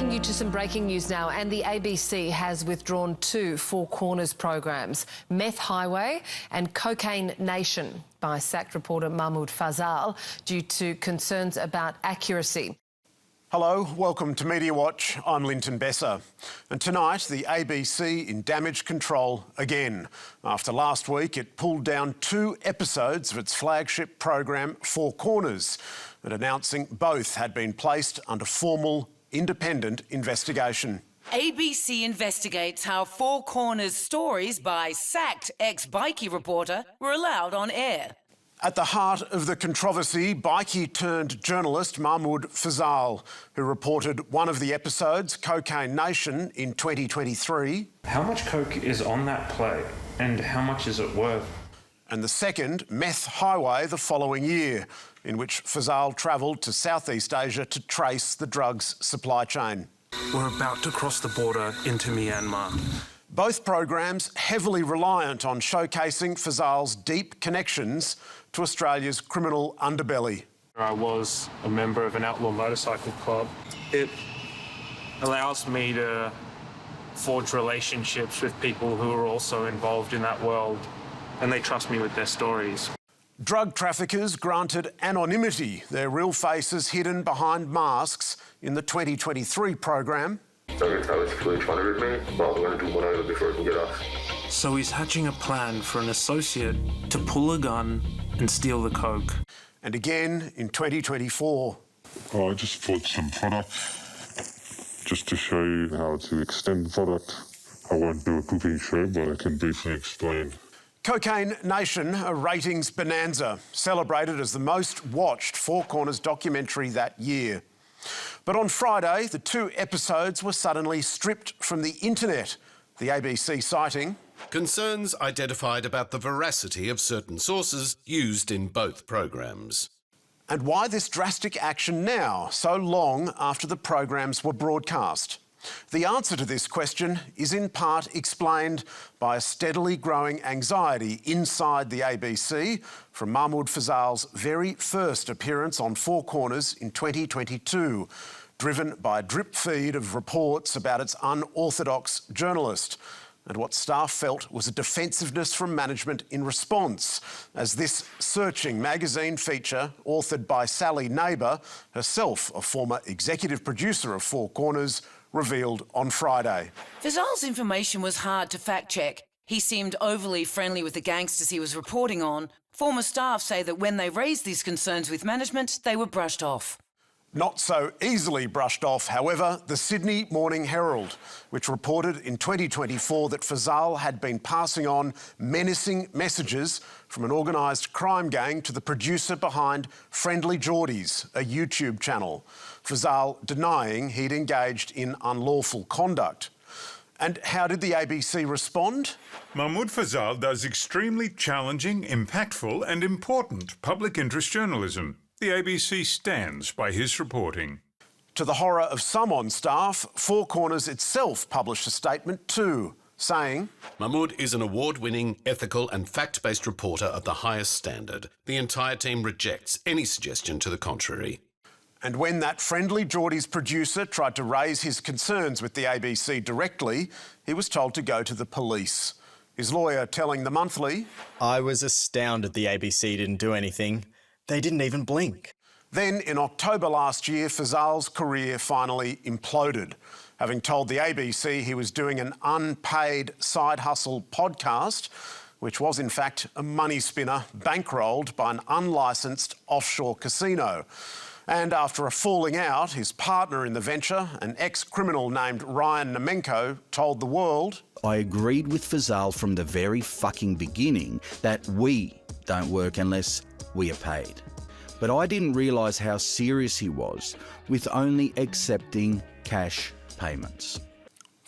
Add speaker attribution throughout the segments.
Speaker 1: Taking you to some breaking news now, and the ABC has withdrawn two Four Corners programs, Meth Highway and Cocaine Nation, by sacked reporter Mahmoud Fazal due to concerns about accuracy.
Speaker 2: Hello, welcome to Media Watch. I'm Linton Besser. And tonight, the ABC in damage control again. After last week, it pulled down 2 episodes of its flagship program, Four Corners, and announcing both had been placed under formal independent investigation.
Speaker 3: ABC investigates how Four Corners stories by sacked ex-bikie reporter were allowed on air.
Speaker 2: At the heart of the controversy, bikie-turned-journalist Mahmoud Fazal, who reported one of the episodes, Cocaine Nation, in 2023.
Speaker 4: How much coke is on that plate and how much is it worth?
Speaker 2: And the second, Meth Highway, the following year, in which Fazal travelled to Southeast Asia to trace the drugs supply chain.
Speaker 5: We're about to cross the border into Myanmar.
Speaker 2: Both programs heavily reliant on showcasing Fazal's deep connections to Australia's criminal underbelly.
Speaker 4: I was a member of an outlaw motorcycle club. It allows me to forge relationships with people who are also involved in that world, and they trust me with their stories.
Speaker 2: Drug traffickers granted anonymity, their real faces hidden behind masks in the 2023 program.
Speaker 5: So he's hatching a plan for an associate to pull a gun and steal the coke.
Speaker 2: And again in 2024.
Speaker 6: I just bought some product just to show you how to extend the product. I won't do a cooking show, but I can briefly explain.
Speaker 2: Cocaine Nation, a ratings bonanza, celebrated as the most watched Four Corners documentary that year. But on Friday, the 2 episodes were suddenly stripped from the internet, the ABC citing
Speaker 7: concerns identified about the veracity of certain sources used in both programs.
Speaker 2: And why this drastic action now, so long after the programs were broadcast? The answer to this question is in part explained by a steadily growing anxiety inside the ABC from Mahmoud Fazal's very first appearance on Four Corners in 2022, driven by a drip feed of reports about its unorthodox journalist and what staff felt was a defensiveness from management in response, as this Searching magazine feature, authored by Sally Neighbour, herself a former executive producer of Four Corners, revealed on Friday.
Speaker 3: Fazal's information was hard to fact-check. He seemed overly friendly with the gangsters he was reporting on. Former staff say that when they raised these concerns with management, they were brushed off.
Speaker 2: Not so easily brushed off, however, the Sydney Morning Herald, which reported in 2024 that Fazal had been passing on menacing messages from an organised crime gang to the producer behind Friendly Geordies, a YouTube channel. Fazal denying he'd engaged in unlawful conduct. And how did the ABC respond?
Speaker 8: Mahmoud Fazal does extremely challenging, impactful and important public interest journalism. The ABC stands by his reporting.
Speaker 2: To the horror of some on staff, Four Corners itself published a statement too, saying,
Speaker 7: Mahmoud is an award-winning, ethical and fact-based reporter of the highest standard. The entire team rejects any suggestion to the contrary.
Speaker 2: And when that Friendly Geordies producer tried to raise his concerns with the ABC directly, he was told to go to the police. His lawyer telling The Monthly,
Speaker 9: I was astounded the ABC didn't do anything. They didn't even blink.
Speaker 2: Then, in October last year, Fazal's career finally imploded, having told the ABC he was doing an unpaid side hustle podcast, which was in fact a money spinner bankrolled by an unlicensed offshore casino. And after a falling out, his partner in the venture, an ex-criminal named Ryan Nemenko, told The World,
Speaker 10: I agreed with Fazal from the very fucking beginning that we don't work unless we are paid. But I didn't realise how serious he was with only accepting cash payments.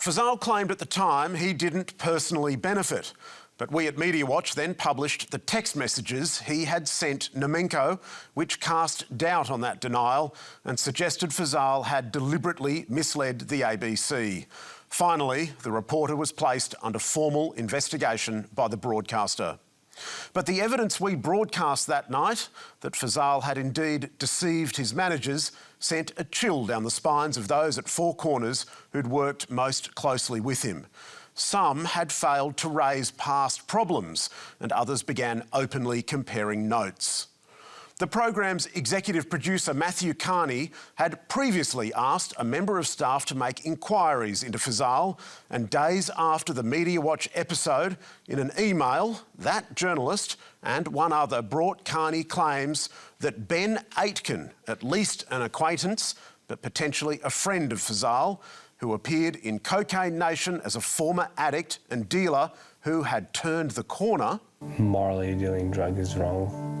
Speaker 2: Fazal claimed at the time he didn't personally benefit, but we at Media Watch then published the text messages he had sent Nemenko, which cast doubt on that denial and suggested Fazal had deliberately misled the ABC. Finally, the reporter was placed under formal investigation by the broadcaster. But the evidence we broadcast that night that Fazal had indeed deceived his managers sent a chill down the spines of those at Four Corners who'd worked most closely with him. Some had failed to raise past problems, and others began openly comparing notes. The programme's executive producer, Matthew Carney, had previously asked a member of staff to make inquiries into Fazal, and days after the Media Watch episode, in an email, that journalist and one other brought Carney claims that Ben Aitken, at least an acquaintance, but potentially a friend of Fazal, who appeared in Cocaine Nation as a former addict and dealer who had turned the corner.
Speaker 11: Morally dealing drugs is wrong.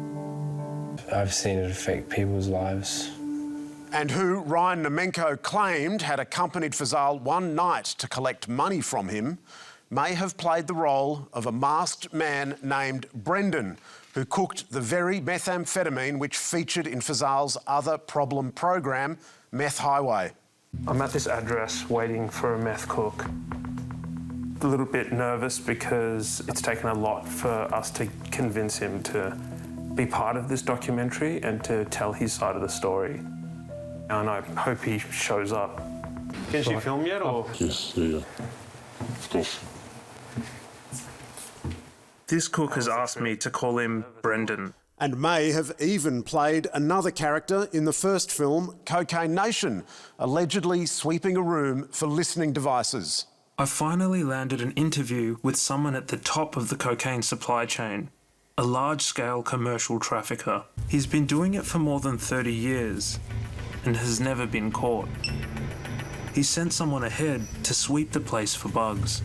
Speaker 11: I've seen it affect people's lives.
Speaker 2: And who Ryan Nemenko claimed had accompanied Fazal one night to collect money from him, may have played the role of a masked man named Brendan, who cooked the very methamphetamine which featured in Fazal's other problem program, Meth Highway.
Speaker 4: I'm at this address waiting for a meth cook. A little bit nervous because it's taken a lot for us to convince him to be part of this documentary and to tell his side of the story. And I hope he shows up. Can she film yet, or?
Speaker 6: Yes, yeah. Of course.
Speaker 4: This cook has asked me to call him Brendan.
Speaker 2: And may have even played another character in the first film, Cocaine Nation, allegedly sweeping a room for listening devices.
Speaker 5: I finally landed an interview with someone at the top of the cocaine supply chain, a large-scale commercial trafficker. He's been doing it for more than 30 years and has never been caught. He sent someone ahead to sweep the place for bugs.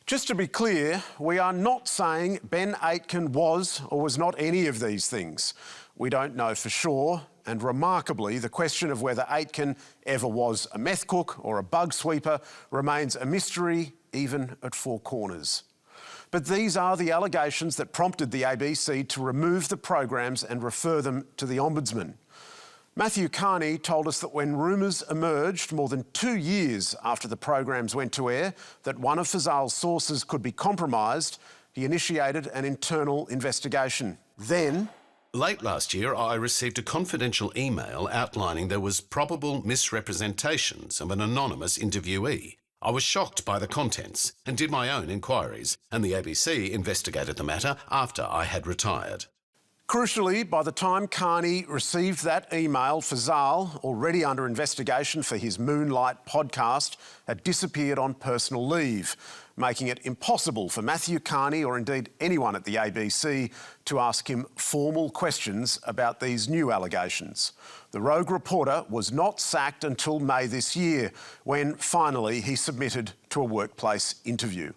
Speaker 2: Just to be clear, we are not saying Ben Aitken was or was not any of these things. We don't know for sure, and remarkably, the question of whether Aitken ever was a meth cook or a bug sweeper remains a mystery, even at Four Corners. But these are the allegations that prompted the ABC to remove the programs and refer them to the Ombudsman. Matthew Carney told us that when rumours emerged more than 2 years after the programs went to air that one of Fazal's sources could be compromised, he initiated an internal investigation. Then,
Speaker 7: late last year, I received a confidential email outlining there was probable misrepresentations of an anonymous interviewee. I was shocked by the contents and did my own inquiries, and the ABC investigated the matter after I had retired.
Speaker 2: Crucially, by the time Carney received that email, Fazal, already under investigation for his Moonlight podcast, had disappeared on personal leave, making it impossible for Matthew Carney, or indeed anyone at the ABC, to ask him formal questions about these new allegations. The rogue reporter was not sacked until May this year, when finally he submitted to a workplace interview.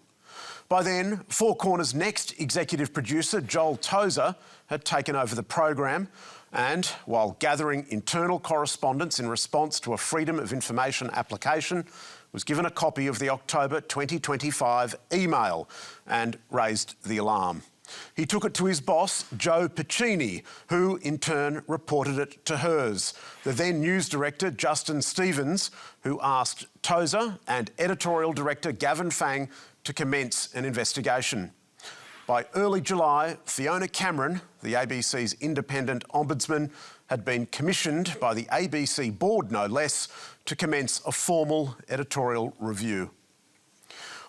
Speaker 2: By then, Four Corners' next executive producer, Joel Tozer, had taken over the program and, while gathering internal correspondence in response to a Freedom of Information application, was given a copy of the October 2025 email and raised the alarm. He took it to his boss, Joe Piccini, who in turn reported it to hers, the then news director, Justin Stevens, who asked Tozer and editorial director Gavin Fang to commence an investigation. By early July, Fiona Cameron, the ABC's independent ombudsman, had been commissioned by the ABC board, no less, to commence a formal editorial review.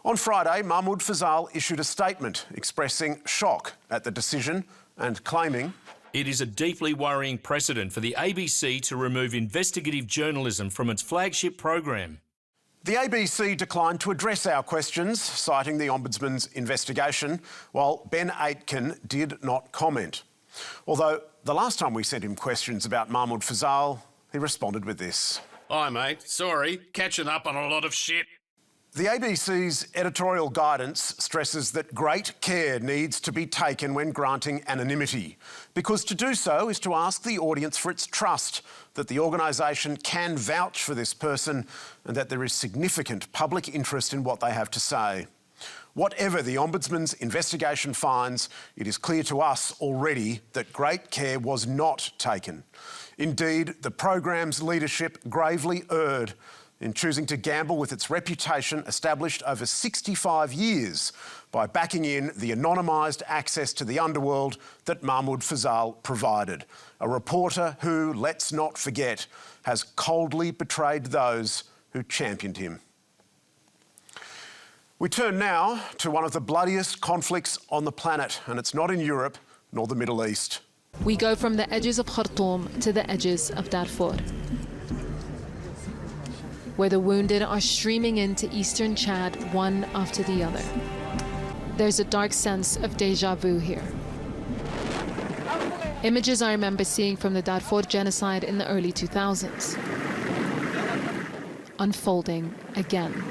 Speaker 2: On Friday, Mahmoud Fazal issued a statement expressing shock at the decision and claiming,
Speaker 12: "It is a deeply worrying precedent for the ABC to remove investigative journalism from its flagship program."
Speaker 2: The ABC declined to address our questions, citing the Ombudsman's investigation, while Ben Aitken did not comment. Although the last time we sent him questions about Mahmoud Fazal, he responded with this.
Speaker 7: "Hi, mate. Sorry, catching up on a lot of shit."
Speaker 2: The ABC's editorial guidance stresses that great care needs to be taken when granting anonymity, because to do so is to ask the audience for its trust that the organisation can vouch for this person and that there is significant public interest in what they have to say. Whatever the Ombudsman's investigation finds, it is clear to us already that great care was not taken. Indeed, the program's leadership gravely erred, in choosing to gamble with its reputation established over 65 years by backing in the anonymised access to the underworld that Mahmoud Fazal provided. A reporter who, let's not forget, has coldly betrayed those who championed him. We turn now to one of the bloodiest conflicts on the planet, and it's not in Europe nor the Middle East.
Speaker 13: We go from the edges of Khartoum to the edges of Darfur, where the wounded are streaming into eastern Chad one after the other. There's a dark sense of deja vu here. Images I remember seeing from the Darfur genocide in the early 2000s, unfolding again.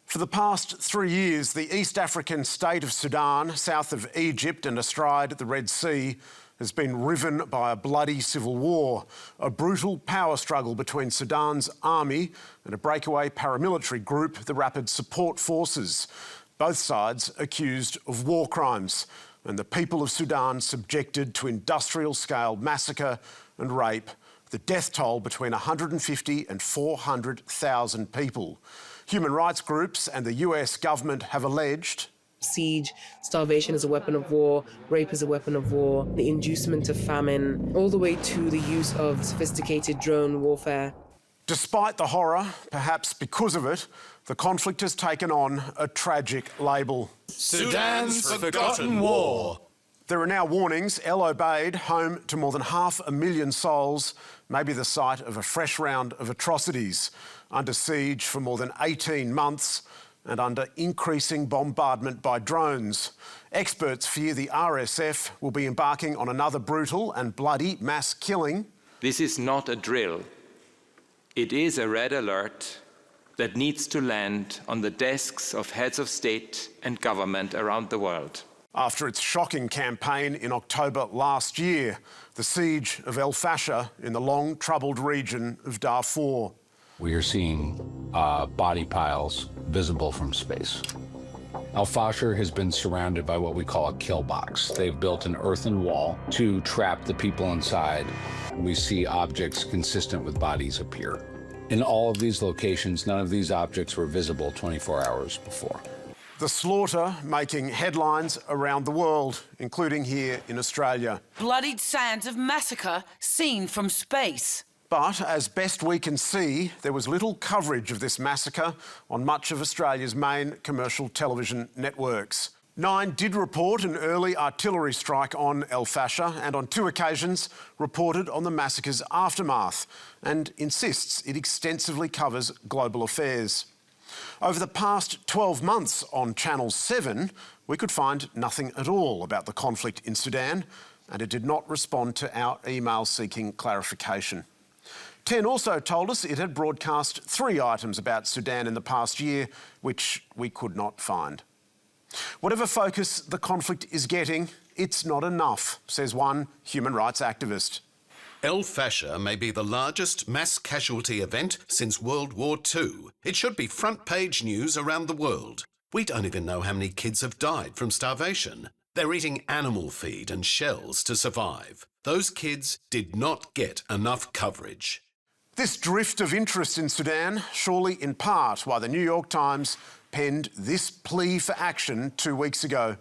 Speaker 2: For the past 3 years, the East African state of Sudan, south of Egypt and astride the Red Sea, has been riven by a bloody civil war, a brutal power struggle between Sudan's army and a breakaway paramilitary group, the Rapid Support Forces. Both sides accused of war crimes, and the people of Sudan subjected to industrial-scale massacre and rape, the death toll between 150 and 400,000 people. Human rights groups and the US government have alleged
Speaker 14: siege, starvation is a weapon of war, rape is a weapon of war, the inducement of famine, all the way to the use of sophisticated drone warfare.
Speaker 2: Despite the horror, perhaps because of it, the conflict has taken on a tragic label.
Speaker 15: Sudan's Forgotten War.
Speaker 2: There are now warnings El Obeid, home to more than 500,000 souls, may be the site of a fresh round of atrocities, under siege for more than 18 months and under increasing bombardment by drones. Experts fear the RSF will be embarking on another brutal and bloody mass killing.
Speaker 16: This is not a drill. It is a red alert that needs to land on the desks of heads of state and government around the world.
Speaker 2: After its shocking campaign in October last year, the siege of El Fasher in the long-troubled region of Darfur.
Speaker 17: We are seeing body piles visible from space. El Fasher has been surrounded by what we call a kill box. They've built an earthen wall to trap the people inside. We see objects consistent with bodies appear. In all of these locations, none of these objects were visible 24 hours before.
Speaker 2: The slaughter making headlines around the world, including here in Australia.
Speaker 3: Bloodied sands of massacre seen from space.
Speaker 2: But as best we can see, there was little coverage of this massacre on much of Australia's main commercial television networks. Nine did report an early artillery strike on El Fasher and on 2 occasions reported on the massacre's aftermath and insists it extensively covers global affairs. Over the past 12 months on Channel 7, we could find nothing at all about the conflict in Sudan, and it did not respond to our email seeking clarification. 10 also told us it had broadcast 3 items about Sudan in the past year, which we could not find. Whatever focus the conflict is getting, it's not enough, says one human rights activist.
Speaker 7: El Fasher may be the largest mass casualty event since World War II. It should be front-page news around the world. We don't even know how many kids have died from starvation. They're eating animal feed and shells to survive. Those kids did not get enough coverage.
Speaker 2: This drift of interest in Sudan, surely in part why the New York Times penned this plea for action 2 weeks ago.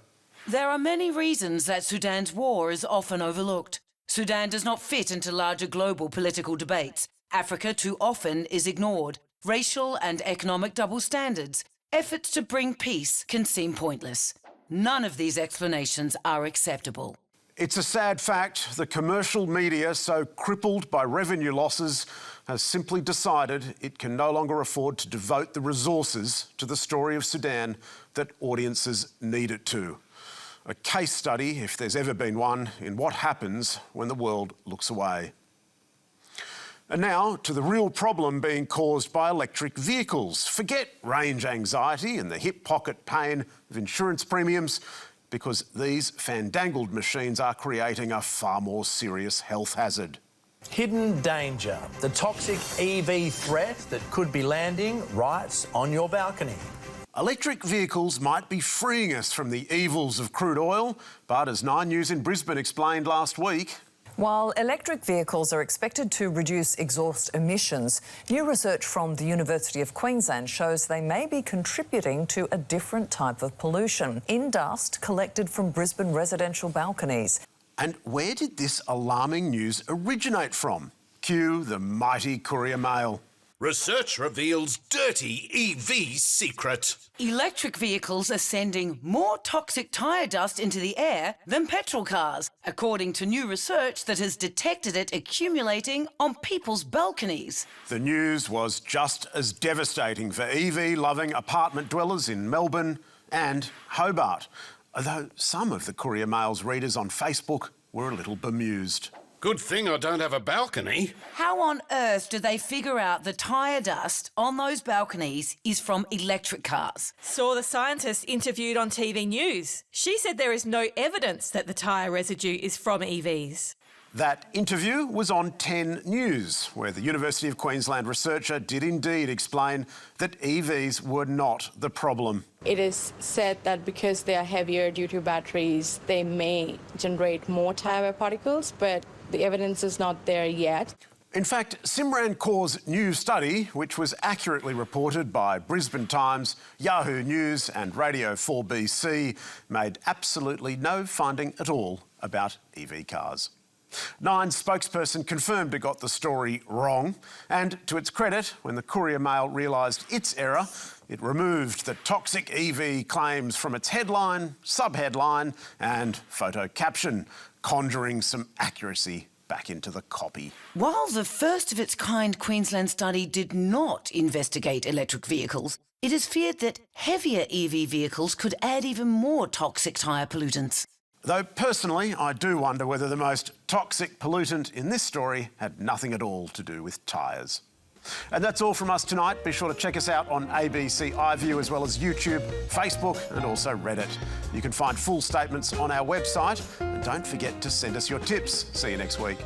Speaker 3: There are many reasons that Sudan's war is often overlooked. Sudan does not fit into larger global political debates. Africa too often is ignored. Racial and economic double standards. Efforts to bring peace can seem pointless. None of these explanations are acceptable.
Speaker 2: It's a sad fact the commercial media, so crippled by revenue losses, has simply decided it can no longer afford to devote the resources to the story of Sudan that audiences need it to. A case study, if there's ever been one, in what happens when the world looks away. And now to the real problem being caused by electric vehicles. Forget range anxiety and the hip pocket pain of insurance premiums, because these fandangled machines are creating a far more serious health hazard.
Speaker 15: Hidden danger, the toxic EV threat that could be landing right on your balcony.
Speaker 2: Electric vehicles might be freeing us from the evils of crude oil, but as 9 News in Brisbane explained last week,
Speaker 18: While electric vehicles are expected to reduce exhaust emissions, new research from the University of Queensland shows they may be contributing to a different type of pollution in dust collected from Brisbane residential balconies.
Speaker 2: And where did this alarming news originate from? Cue the mighty Courier Mail.
Speaker 7: Research reveals dirty EV secret.
Speaker 3: Electric vehicles are sending more toxic tyre dust into the air than petrol cars, according to new research that has detected it accumulating on people's balconies.
Speaker 2: The news was just as devastating for EV-loving apartment dwellers in Melbourne and Hobart, although some of the Courier Mail's readers on Facebook were a little bemused.
Speaker 7: Good thing I don't have a balcony.
Speaker 3: How on earth do they figure out the tyre dust on those balconies is from electric cars?
Speaker 19: Saw the scientist interviewed on TV News. She said there is no evidence that the tyre residue is from EVs.
Speaker 2: That interview was on 10 News, where the University of Queensland researcher did indeed explain that EVs were not the problem.
Speaker 20: It is said that because they are heavier due to batteries, they may generate more tyre particles, but the evidence is not there yet.
Speaker 2: In fact, Simran Kaur's new study, which was accurately reported by Brisbane Times, Yahoo News and Radio 4BC, made absolutely no finding at all about EV cars. Nine's spokesperson confirmed it got the story wrong, and to its credit, when the Courier Mail realised its error, it removed the toxic EV claims from its headline, sub-headline and photo caption, conjuring some accuracy back into the copy.
Speaker 3: While the first of its kind Queensland study did not investigate electric vehicles, it is feared that heavier EV vehicles could add even more toxic tyre pollutants.
Speaker 2: Though personally, I do wonder whether the most toxic pollutant in this story had nothing at all to do with tyres. And that's all from us tonight. Be sure to check us out on ABC iView as well as YouTube, Facebook and also Reddit. You can find full statements on our website. And don't forget to send us your tips. See you next week.